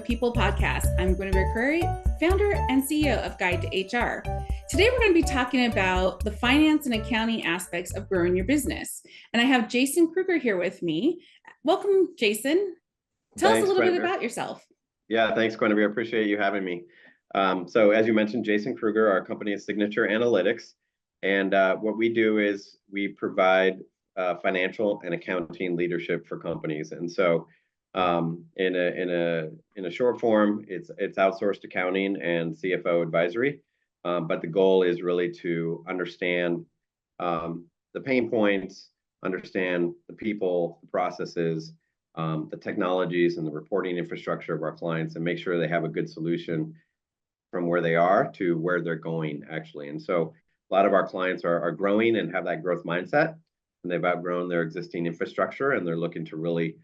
People podcast. I'm Guinevere Curry, founder and CEO of Guide to HR. Today, we're going to be talking about the finance and accounting aspects of growing your business. And I have Jason Kruger here with me. Welcome, Jason. Tell us a little bit about yourself. Yeah, thanks, Guinevere. Appreciate you having me. So as you mentioned, Jason Kruger, our company is Signature Analytics. And what we do is we provide financial and accounting leadership for companies. And so in a short form, it's outsourced accounting and CFO advisory. But the goal is really to understand the pain points, understand the people, the processes, the technologies and the reporting infrastructure of our clients, and make sure they have a good solution from where they are to where they're going, actually. And so a lot of our clients are growing and have that growth mindset, and they've outgrown their existing infrastructure, and they're looking to really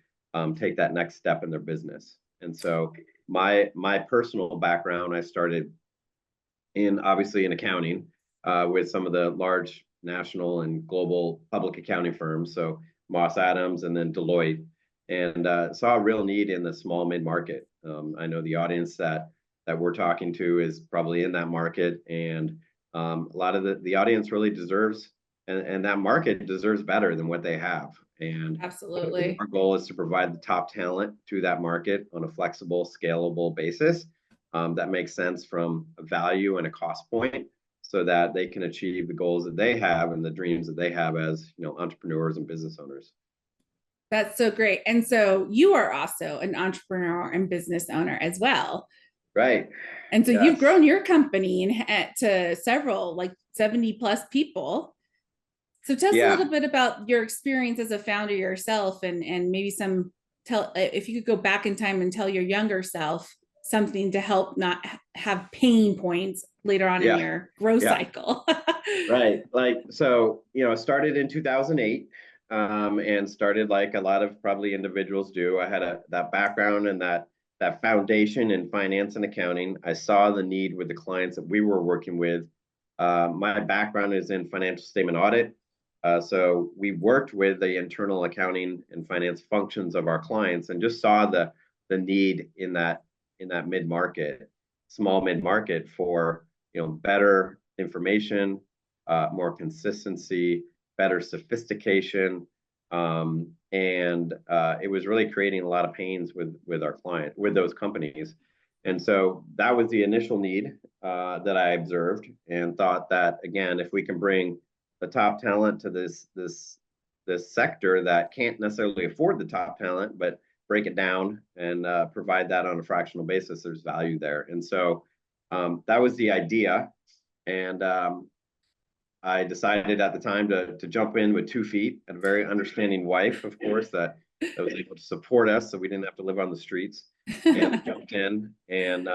take that next step in their business. And so my personal background, I started obviously in accounting with some of the large national and global public accounting firms, so Moss Adams and then Deloitte, and saw a real need in the small mid-market. I know the audience that we're talking to is probably in that market, and a lot of the audience really deserves, and that market deserves better than what they have. And absolutely, our goal is to provide the top talent to that market on a flexible, scalable basis that makes sense from a value and a cost point, so that they can achieve the goals that they have and the dreams that they have as entrepreneurs and business owners. That's so great. And so you are also an entrepreneur and business owner as well. Right. And so you've grown your company to several, like 70 plus people. So tell us a little bit about your experience as a founder yourself, and maybe if you could go back in time and tell your younger self something to help not have pain points later on in your growth cycle. Right. So, it started in 2008 and started like a lot of probably individuals do. I had that background and that foundation in finance and accounting. I saw the need with the clients that we were working with. My background is in financial statement audit. So we worked with the internal accounting and finance functions of our clients and just saw the need in that mid-market, small mid-market, for better information, more consistency, better sophistication, and it was really creating a lot of pains with our client, with those companies. And so that was the initial need that I observed, and thought that, again, if we can bring the top talent to this sector that can't necessarily afford the top talent, but break it down and provide that on a fractional basis, there's value there. And so that was the idea. And I decided at the time to jump in with 2 feet, and a very understanding wife, of course, that was able to support us so we didn't have to live on the streets, and jumped in. And,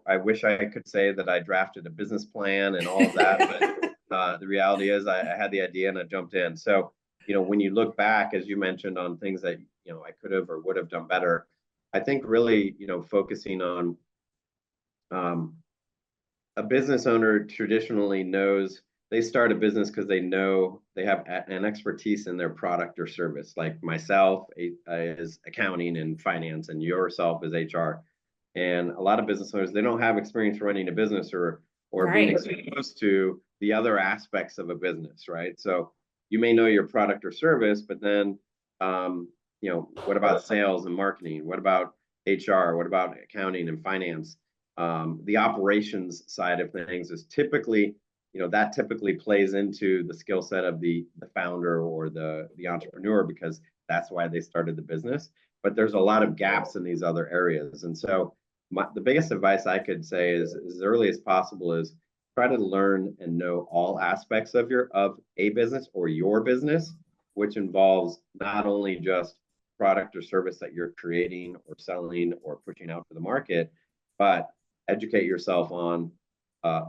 I wish I could say that I drafted a business plan and all of that, but the reality is I had the idea and I jumped in. So, when you look back, as you mentioned, on things that, I could have or would have done better, I think really, focusing on a business owner traditionally knows they start a business because they know they have an expertise in their product or service. Like myself is accounting and finance, and yourself is HR. And a lot of business owners, they don't have experience running a business or being exposed to the other aspects of a business, right? So you may know your product or service, but then, what about sales and marketing? What about HR? What about accounting and finance? The operations side of things is typically, that typically plays into the skill set of the founder or the entrepreneur, because that's why they started the business. But there's a lot of gaps in these other areas. And so the biggest advice I could say is, as early as possible, is try to learn and know all aspects of a business or your business, which involves not only just product or service that you're creating or selling or pushing out to the market, but educate yourself on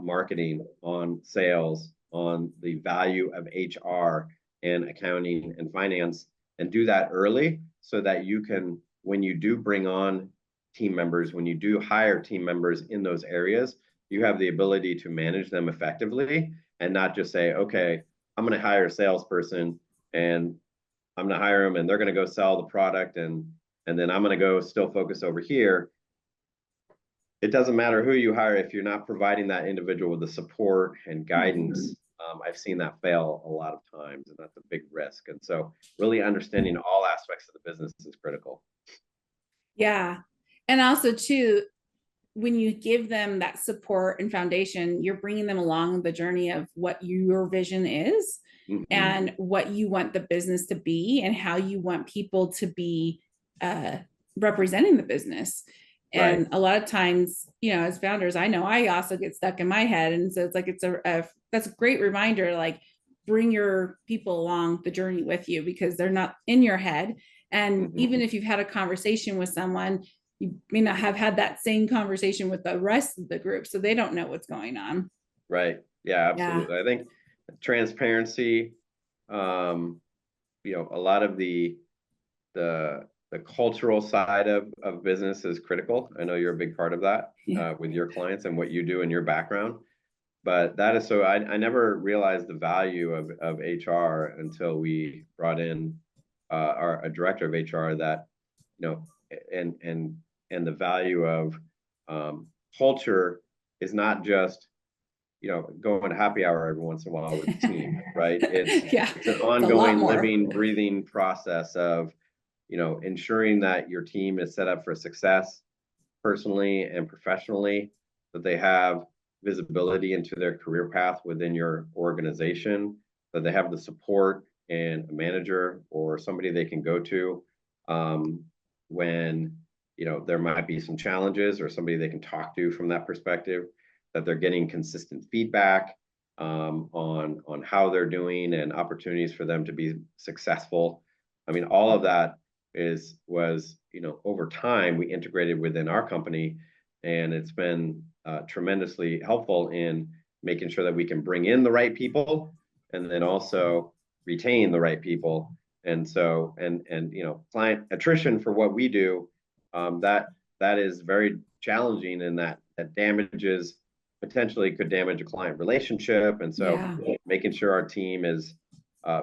marketing, on sales, on the value of HR and accounting and finance, and do that early, so that you can, when you do bring on team members, when you do hire team members in those areas, you have the ability to manage them effectively, and not just say, okay, I'm going to hire a salesperson and I'm going to hire them and they're going to go sell the product, and and then I'm going to go still focus over here. It doesn't matter who you hire if you're not providing that individual with the support and guidance. I've seen that fail a lot of times, and that's a big risk. And so really understanding all aspects of the business is critical. Yeah. And also too, when you give them that support and foundation, you're bringing them along the journey of what your vision is and what you want the business to be and how you want people to be representing the business. And a lot of times, as founders, I know I also get stuck in my head. And so it's like, that's a great reminder, like bring your people along the journey with you because they're not in your head. And even if you've had a conversation with someone, you may not have had that same conversation with the rest of the group, so they don't know what's going on. Right. Yeah, absolutely. Yeah. I think transparency, a lot of the cultural side of business is critical. I know you're a big part of that with your clients and what you do in your background. But that is so I never realized the value of HR until we brought in a director of HR that, and the value of culture is not just, going to happy hour every once in a while with the team, right? It's an ongoing living, breathing process of, ensuring that your team is set up for success personally and professionally, that they have visibility into their career path within your organization, that they have the support and a manager or somebody they can go to when there might be some challenges, or somebody they can talk to from that perspective, that they're getting consistent feedback on how they're doing and opportunities for them to be successful. I mean, all of that was over time we integrated within our company, and it's been tremendously helpful in making sure that we can bring in the right people and then also retain the right people. And so, and client attrition for what we do, that is very challenging, and that damages, potentially could damage a client relationship. And so making sure our team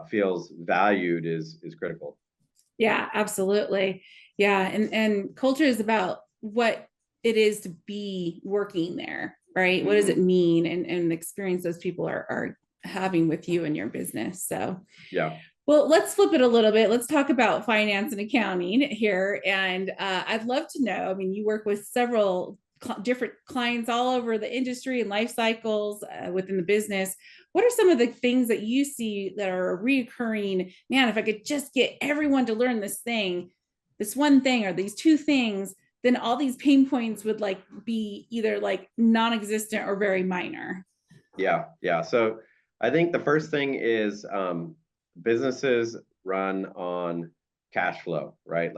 feels valued is critical. Yeah, absolutely. Yeah. And culture is about what it is to be working there, right? What does it mean, and the experience those people are having with you and your business. So well, let's flip it a little bit. Let's talk about finance and accounting here. And I'd love to know, I mean, you work with several different clients all over the industry and life cycles within the business. What are some of the things that you see that are reoccurring? Man, if I could just get everyone to learn this one thing, or these two things, then all these pain points would be either non-existent or very minor. Yeah. So I think the first thing is businesses run on cash flow, right?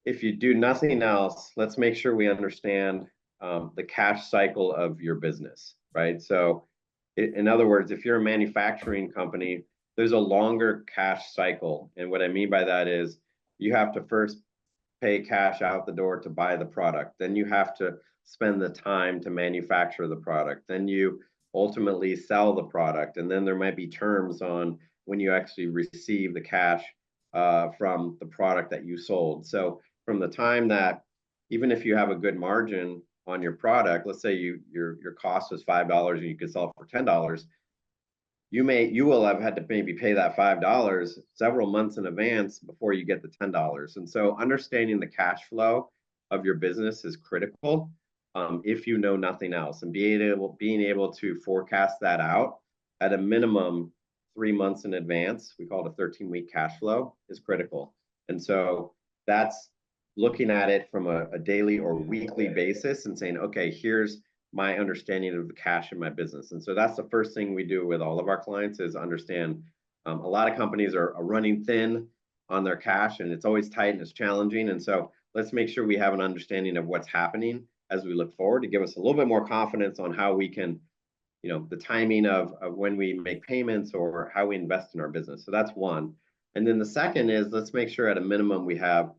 If you do nothing else, let's make sure we understand the cash cycle of your business, right? So in other words, if you're a manufacturing company, there's a longer cash cycle. And what I mean by that is you have to first pay cash out the door to buy the product. Then you have to spend the time to manufacture the product. Then you ultimately sell the product. And then there might be terms on when you actually receive the cash from the product that you sold. So from the time that, even if you have a good margin on your product, let's say your cost was $5 and you could sell it for $10, you will have had to maybe pay that $5 several months in advance before you get the $10. And so understanding the cash flow of your business is critical if you know nothing else, and being able to forecast that out at a minimum 3 months in advance. We call it a 13-week cash flow, is critical. And so that's looking at it from a daily or weekly basis and saying, okay, here's my understanding of the cash in my business. And so that's the first thing we do with all of our clients, is understand a lot of companies are running thin on their cash, and it's always tight and it's challenging. And so let's make sure we have an understanding of what's happening as we look forward, to give us a little bit more confidence on how we can, the timing of when we make payments or how we invest in our business. So that's one. And then the second is, let's make sure at a minimum we have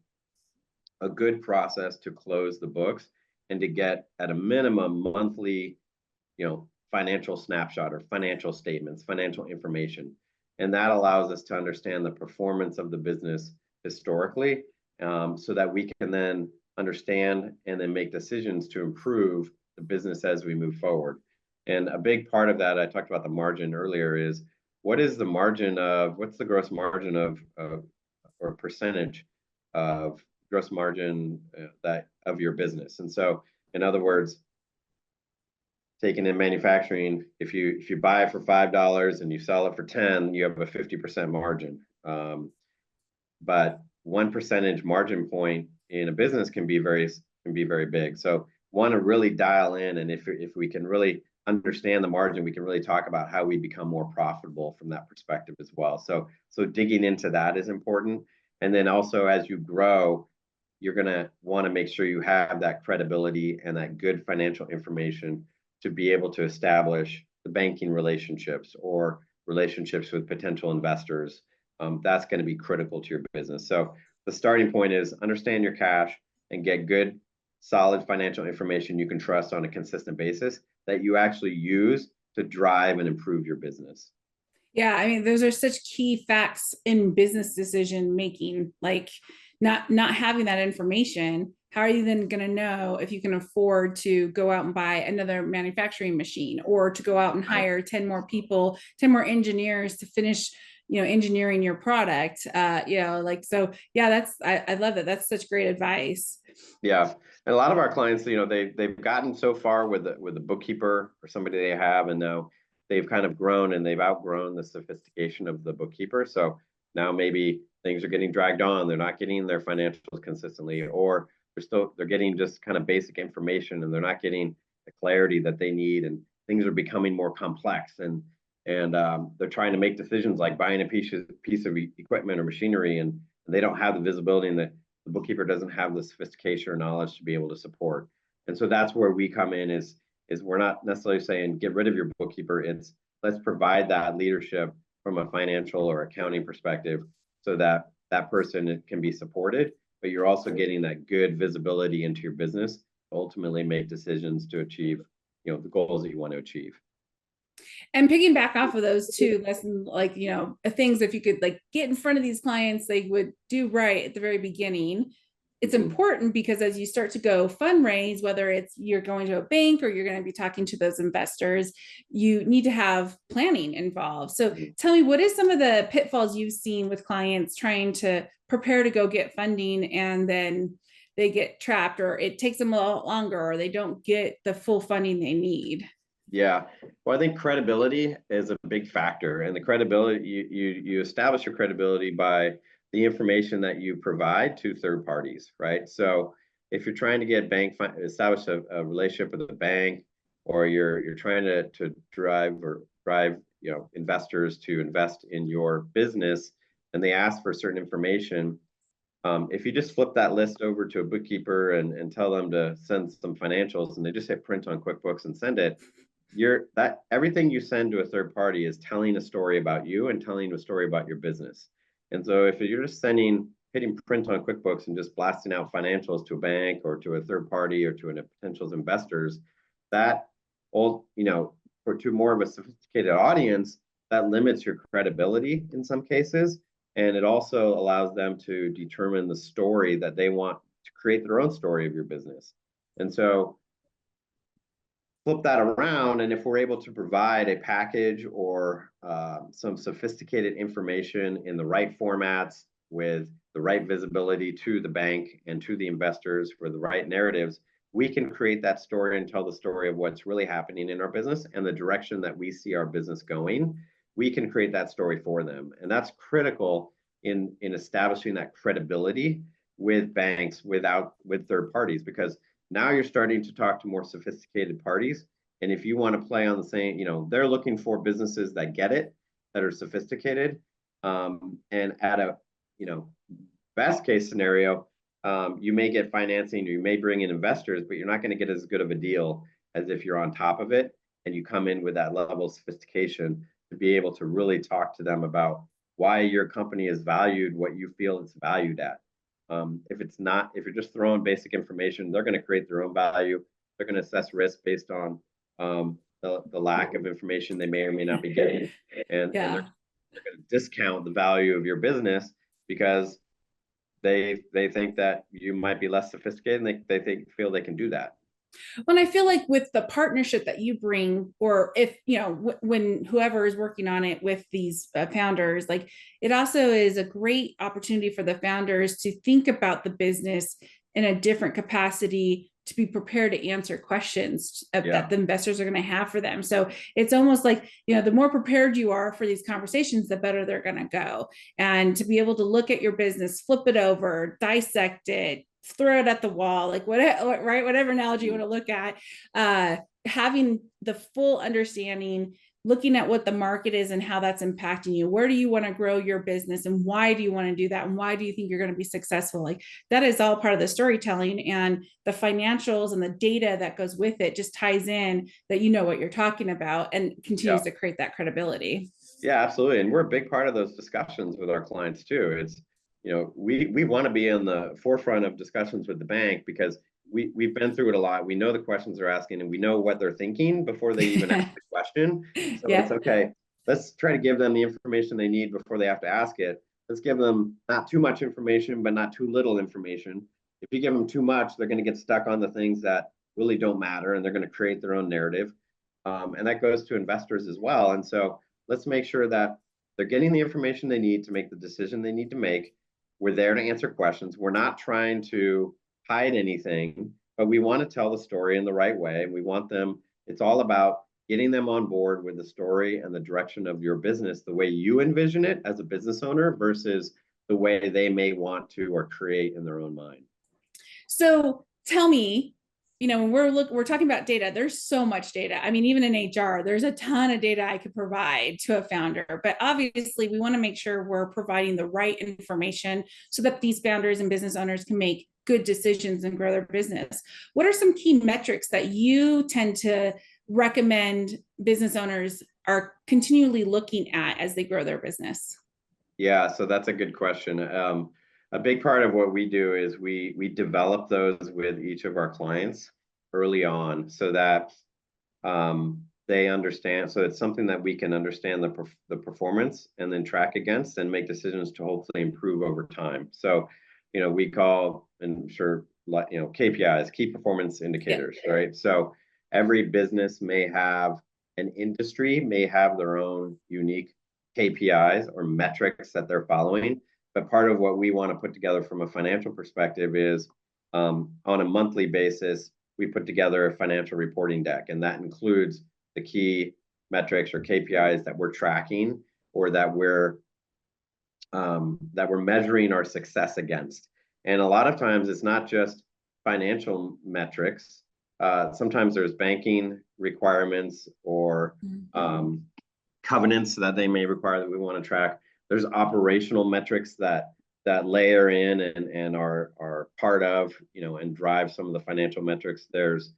a good process to close the books and to get at a minimum monthly, financial snapshot or financial statements, financial information. And that allows us to understand the performance of the business historically, so that we can then understand and then make decisions to improve the business as we move forward. And a big part of that, I talked about the margin earlier, is what's the gross margin or percentage of gross margin that of your business. And so, in other words, taking in manufacturing, if you buy it for $5 and you sell it for 10, you have a 50% margin. But 1% margin point in a business can be very big. So want to really dial in, and if we can really understand the margin, we can really talk about how we become more profitable from that perspective as well. So digging into that is important. And then also, as you grow, you're going to want to make sure you have that credibility and that good financial information to be able to establish the banking relationships or relationships with potential investors. That's going to be critical to your business. So the starting point is understand your cash and get good, solid financial information you can trust on a consistent basis that you actually use to drive and improve your business. Yeah, I mean, those are such key facts in business decision making. Like not having that information, how are you then going to know if you can afford to go out and buy another manufacturing machine, or to go out and hire 10 more people, 10 more engineers to finish, engineering your product? So yeah, I love that. That's such great advice. Yeah. And a lot of our clients, they've gotten so far with a bookkeeper or somebody they have, and now they've kind of grown and they've outgrown the sophistication of the bookkeeper. So now maybe things are getting dragged on. They're not getting their financials consistently, or they're getting just kind of basic information, and they're not getting the clarity that they need, and things are becoming more complex, and they're trying to make decisions like buying a piece of equipment or machinery, and they don't have the visibility, and the bookkeeper doesn't have the sophistication or knowledge to be able to support. And so that's where we come in, is we're not necessarily saying get rid of your bookkeeper. It's let's provide that leadership from a financial or accounting perspective so that that person can be supported, but you're also getting that good visibility into your business to ultimately make decisions to achieve, the goals that you want to achieve. And picking back off of those two lessons, like, things, if you could like get in front of these clients, they would do right at the very beginning. It's important because as you start to go fundraise, whether it's you're going to a bank or you're going to be talking to those investors, you need to have planning involved. So tell me, what is some of the pitfalls you've seen with clients trying to prepare to go get funding, and then they get trapped, or it takes them a lot longer, or they don't get the full funding they need? Yeah, well, I think credibility is a big factor, and the credibility, you establish your credibility by the information that you provide to third parties, right? So if you're trying to get establish a relationship with a bank, or you're trying to drive investors to invest in your business, and they ask for certain information, if you just flip that list over to a bookkeeper and tell them to send some financials, and they just hit print on QuickBooks and send it, everything you send to a third party is telling a story about you and telling a story about your business. And so if you're just hitting print on QuickBooks and just blasting out financials to a bank or to a third party or to a potential investors, that to more of a sophisticated audience, that limits your credibility in some cases. And it also allows them to determine the story that they want, to create their own story of your business. And so flip that around, and if we're able to provide a package or some sophisticated information in the right formats with the right visibility to the bank and to the investors for the right narratives, we can create that story and tell the story of what's really happening in our business and the direction that we see our business going. We can create that story for them, and that's critical in establishing that credibility with banks, with third parties, because now you're starting to talk to more sophisticated parties. And if you want to play on the same, they're looking for businesses that get it, that are sophisticated. And at a, best case scenario, you may get financing, or you may bring in investors, but you're not going to get as good of a deal as if you're on top of it and you come in with that level of sophistication to be able to really talk to them about why your company is valued what you feel it's valued at. If you're just throwing basic information, they're going to create their own value. They're going to assess risk based on the lack of information they may or may not be getting, and they're going to discount the value of your business because they think that you might be less sophisticated, and feel they can do that. When I feel like with the partnership that you bring, or if, when whoever is working on it with these founders, like it also is a great opportunity for the founders to think about the business in a different capacity, to be prepared to answer questions that the investors are going to have for them. So it's almost like, the more prepared you are for these conversations, the better they're going to go. And to be able to look at your business, flip it over, dissect it, throw it at the wall, like whatever, right? Whatever analogy you want to look at, having the full understanding, looking at what the market is and how that's impacting you. Where do you want to grow your business, and why do you want to do that? And why do you think you're going to be successful? Like that is all part of the storytelling, and the financials and the data that goes with it just ties in that you know what you're talking about, and continues to create that credibility. Yeah, absolutely. And we're a big part of those discussions with our clients too. It's, we want to be in the forefront of discussions with the bank, because we've been through it a lot. We know the questions they're asking, and we know what they're thinking before they even ask the question. So it's okay. Let's try to give them the information they need before they have to ask it. Let's give them not too much information, but not too little information. If you give them too much, they're going to get stuck on the things that really don't matter, and they're going to create their own narrative. And that goes to investors as well. And so let's make sure that they're getting the information they need to make the decision they need to make. We're there to answer questions. We're not trying to hide anything, but we want to tell the story in the right way. We want them, it's all about getting them on board with the story and the direction of your business, the way you envision it as a business owner versus the way they may want to or create in their own mind. So tell me, when we're talking about data, there's so much data. I mean, even in HR, there's a ton of data I could provide to a founder, but obviously we want to make sure we're providing the right information so that these founders and business owners can make good decisions and grow their business. What are some key metrics that you tend to recommend business owners are continually looking at as they grow their business? Yeah, so that's a good question. A big part of what we do is we develop those with each of our clients early on, so that they understand. So it's something that we can understand the performance and then track against and make decisions to hopefully improve over time. So, we call, and sure, KPIs, key performance indicators, right? So every business may have, an industry may have their own unique KPIs or metrics that they're following. But part of what we want to put together from a financial perspective is, on a monthly basis, we put together a financial reporting deck, and that includes the key metrics or KPIs that we're tracking, or that we're measuring our success against. And a lot of times it's not just financial metrics. Sometimes there's banking requirements or covenants that they may require that we want to track. There's operational metrics that layer in and are part of, and drive some of the financial metrics. There's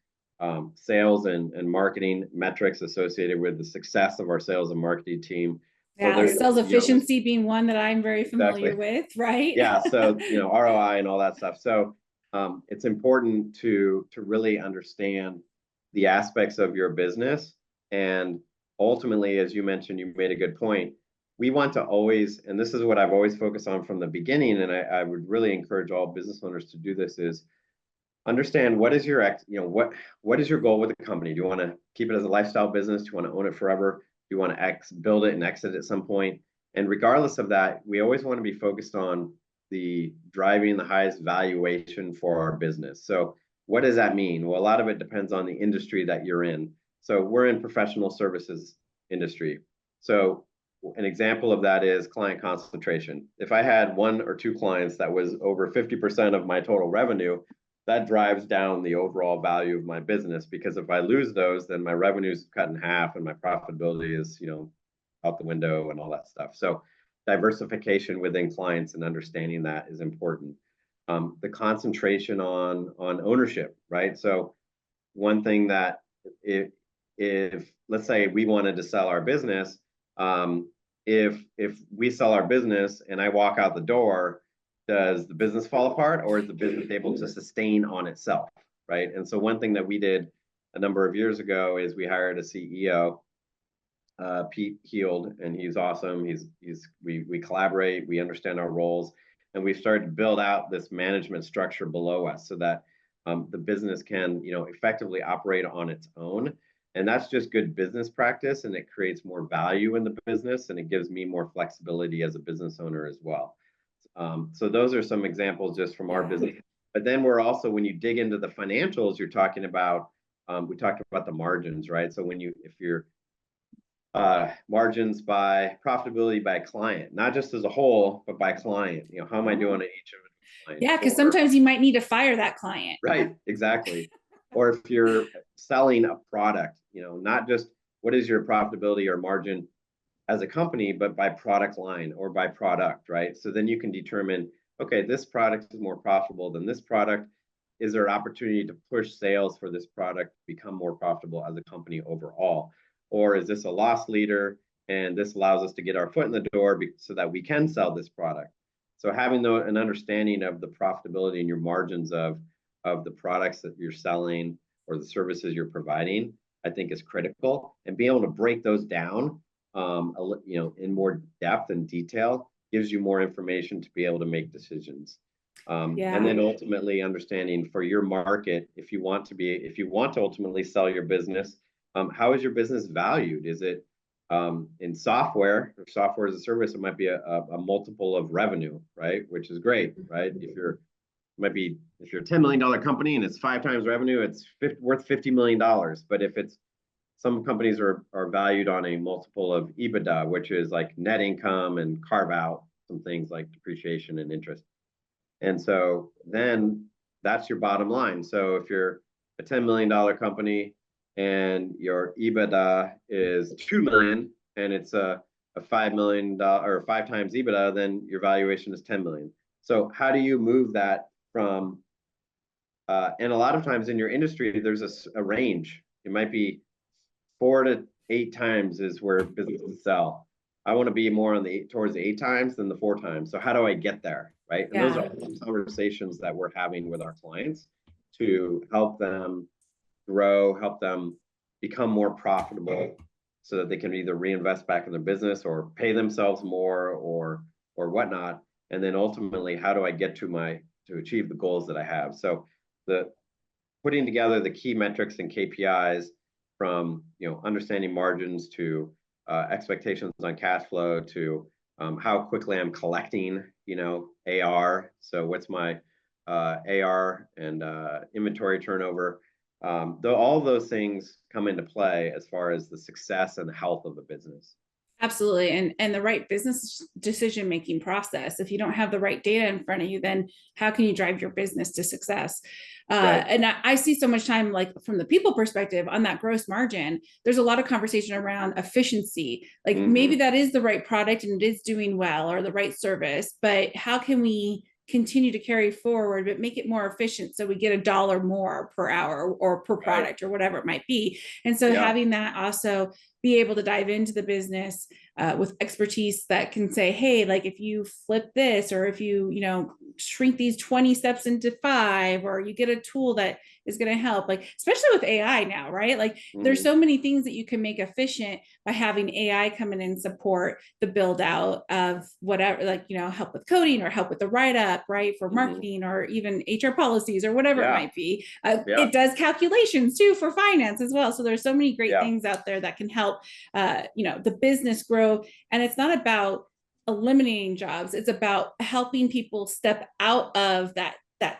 sales and marketing metrics associated with the success of our sales and marketing team. Yeah, so sales efficiency being one that I'm very familiar with, right? Yeah, so ROI and all that stuff. So it's important to really understand the aspects of your business. And ultimately, as you mentioned, you made a good point. We want to always, and this is what I've always focused on from the beginning, and I would really encourage all business owners to do this, is understand what is your what is your goal with the company. Do you want to keep it as a lifestyle business? Do you want to own it forever? Do you want to build it and exit at some point? And regardless of that, we always want to be focused on the driving the highest valuation for our business. So what does that mean? Well, a lot of it depends on the industry that you're in. So we're in professional services industry. So an example of that is client concentration. If I had 1 or 2 clients that was over 50% of my total revenue, that drives down the overall value of my business, because if I lose those, then my revenue is cut in half and my profitability is, out the window and all that stuff. So diversification within clients and understanding that is important. The concentration on ownership, right? So one thing that if let's say we wanted to sell our business, if we sell our business and I walk out the door, does the business fall apart, or is the business able to sustain on itself, right? And so one thing that we did a number of years ago is we hired a CEO, Pete Heald, and he's awesome. We collaborate, we understand our roles, and we've started to build out this management structure below us so that the business can, effectively operate on its own. And that's just good business practice, and it creates more value in the business, and it gives me more flexibility as a business owner as well. So those are some examples just from our business. But then we're also, when you dig into the financials, you're talking about, we talked about the margins, right? So if you're margins by profitability by client, not just as a whole, but by client, how am I doing at each of the clients? Yeah, because sometimes you might need to fire that client. Right, exactly. Or if you're selling a product, not just what is your profitability or margin as a company, but by product line or by product, right? So then you can determine, okay, this product is more profitable than this product. Is there an opportunity to push sales for this product to become more profitable as a company overall? Or is this a loss leader and this allows us to get our foot in the door so that we can sell this product? So having an understanding of the profitability and your margins of the products that you're selling or the services you're providing, I think is critical. And being able to break those down in more depth and detail gives you more information to be able to make decisions. And then ultimately understanding for your market, if you want to ultimately sell your business, how is your business valued? Is it in software or software as a service? It might be a multiple of revenue, right? Which is great, right? If you're a $10 million company and it's 5 times revenue, it's worth $50 million. But if it's some companies are valued on a multiple of EBITDA, which is like net income, and carve out some things like depreciation and interest. And so then that's your bottom line. So if you're a $10 million company and your EBITDA is 2 million and it's a $5 million or 5 times EBITDA, then your valuation is 10 million. So how do you move that from, and a lot of times in your industry, there's a range. It might be 4 to 8 times is where businesses sell. I want to be more on towards the 8 times than the 4 times. So how do I get there, right? And those are all conversations that we're having with our clients to help them grow, help them become more profitable, so that they can either reinvest back in their business or pay themselves more or whatnot. And then ultimately, how do I get to achieve the goals that I have? So the putting together the key metrics and KPIs, from understanding margins to expectations on cash flow to how quickly I'm collecting AR. So what's my AR and inventory turnover? All of those things come into play as far as the success and the health of the business. Absolutely. And the right business decision-making process. If you don't have the right data in front of you, then how can you drive your business to success? Right. And I see so much time, like from the people perspective on that gross margin, there's a lot of conversation around efficiency. Like maybe that is the right product and it is doing well, or the right service, but how can we continue to carry forward, but make it more efficient so we get $1 more per hour or per product or whatever it might be. And so having that also be able to dive into the business with expertise that can say, hey, like if you flip this, or if you, shrink these 20 steps into 5, or you get a tool that is going to help, like, especially with AI now, right? Like there's so many things that you can make efficient by having AI come in and support the build out of whatever, like, help with coding or help with the write-up, right? For marketing or even HR policies or whatever it might be. It does calculations too for finance as well. So there's so many great things out there that can help, the business grow. And it's not about eliminating jobs. It's about helping people step out of that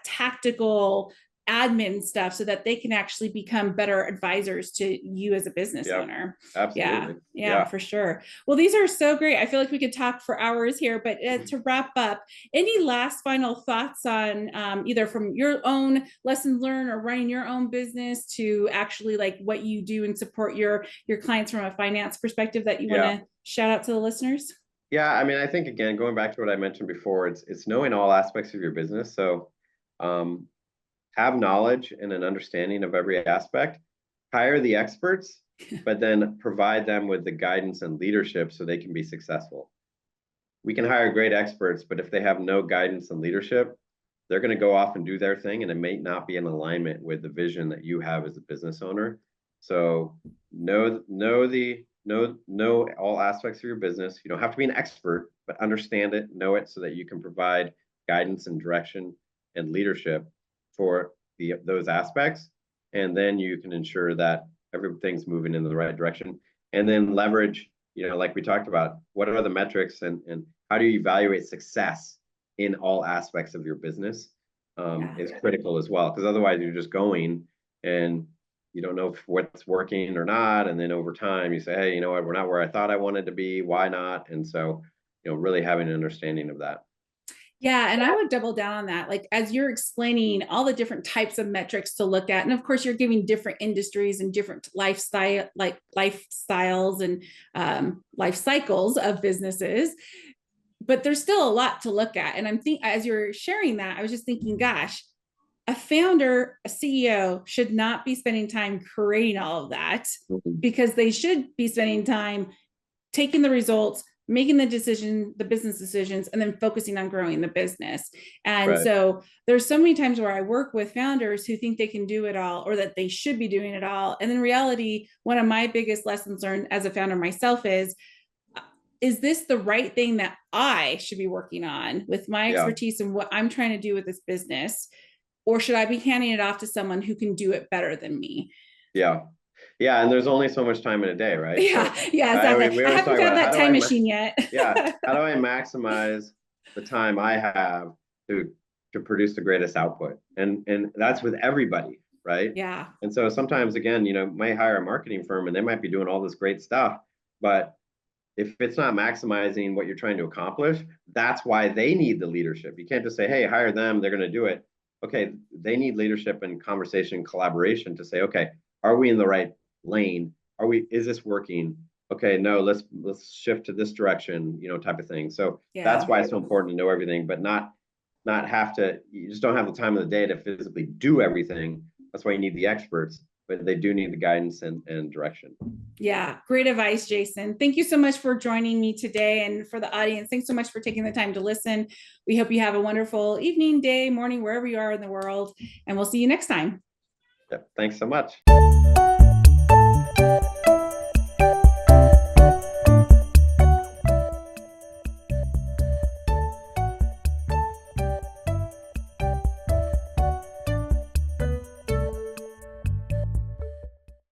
tactical admin stuff so that they can actually become better advisors to you as a business owner. Absolutely. Yeah, for sure. Well, these are so great. I feel like we could talk for hours here, but to wrap up, any last final thoughts on either from your own lessons learned or running your own business to actually like what you do and support your clients from a finance perspective that you want to shout out to the listeners? Yeah, I mean, I think, again, going back to what I mentioned before, it's knowing all aspects of your business. So have knowledge and an understanding of every aspect, hire the experts, but then provide them with the guidance and leadership so they can be successful. We can hire great experts, but if they have no guidance and leadership, they're going to go off and do their thing, and it may not be in alignment with the vision that you have as a business owner. So know all aspects of your business. You don't have to be an expert, but understand it, know it, so that you can provide guidance and direction and leadership for those aspects. And then you can ensure that everything's moving in the right direction. And then leverage, like we talked about, what are the metrics and how do you evaluate success in all aspects of your business is critical as well. Because otherwise you're just going and you don't know if what's working or not. And then over time you say, hey, you know what, we're not where I thought I wanted to be. Why not? And so, really having an understanding of that. Yeah. And I would double down on that. Like, as you're explaining all the different types of metrics to look at, and of course you're giving different industries and different lifestyles and life cycles of businesses, but there's still a lot to look at. And as you're sharing that, I was just thinking, gosh, a founder, a CEO should not be spending time creating all of that, because they should be spending time taking the results, making the business decisions, and then focusing on growing the business. And so there's so many times where I work with founders who think they can do it all, or that they should be doing it all. And in reality, one of my biggest lessons learned as a founder myself is this the right thing that I should be working on with my expertise and what I'm trying to do with this business? Or should I be handing it off to someone who can do it better than me? Yeah. Yeah. And there's only so much time in a day, right? Yeah. So, yeah. Exactly. I haven't found that time machine yet. Yeah. How do I maximize the time I have to produce the greatest output? And that's with everybody, right? Yeah. And so sometimes, again, might hire a marketing firm and they might be doing all this great stuff, but if it's not maximizing what you're trying to accomplish, that's why they need the leadership. You can't just say, hey, hire them, they're going to do it. Okay, they need leadership and conversation, collaboration to say, okay, are we in the right lane? Is this working? Okay, no, let's shift to this direction, type of thing. So that's why it's so important to know everything, but not have to, you just don't have the time of the day to physically do everything. That's why you need the experts, but they do need the guidance and direction. Yeah, great advice, Jason. Thank you so much for joining me today. And for the audience, thanks so much for taking the time to listen. We hope you have a wonderful evening, day, morning, wherever you are in the world. And we'll see you next time. Yep, thanks so much.